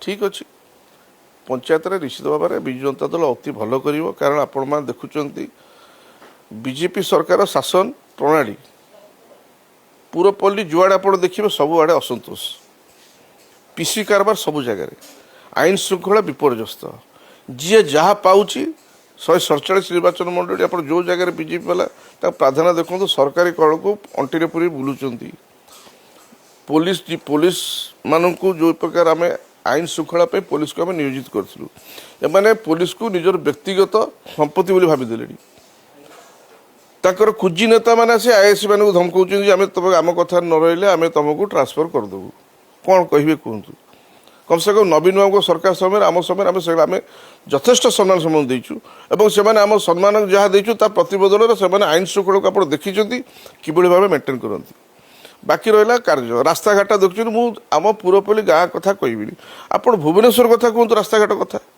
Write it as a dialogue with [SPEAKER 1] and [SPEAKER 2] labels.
[SPEAKER 1] ठीक अच्छे पंचायत निश्चित भाव में विजु जनता दल अति भल कर कारण आपण मैंने देखुं बीजेपी सरकार शासन प्रणाली पूरपल्ली जुआड़े आप देखिए सबुआड़े असंतोष पीसी कारबार सबू जगार आईन श्रृंखला विपर्यस्त जी जहाँ पाँच 147 निर्वाचन मंडली आप जो जगह बीजेपी वाला प्राधान्य देखो सरकारी कल को अंटी पूरी बुलूं पुलिस पुलिस मानू जो प्रकार आम आईन श्रृंखला पुलिस को आम नियोजित करूँ एमाने पुलिस को निजर व्यक्तिगत संपत्ति बोली भावीदे ताकर कुजी नेता मैंने आसी आईएससी मानक धमकाऊँ आम तुम आम कथा न रही आम तुमको ट्रांसफर करदेबू कौन कहे कहतु कम से कम नवीन बाबू सरकार समय आम समय आम यथेष्ट सम्मान सम्मान देचु और से आम सम्मान जहाँ देचु प्रतिबदल से आईन श्रृंखला को आप देखी कि भाव मेंटेन करती बाकी रहा कार्य रास्ता घाट देखुं मुझ आम पूरपल्ली गाँ कथा कहबी आप भुवनेश्वर कथा कहतु रास्ता घाट कथा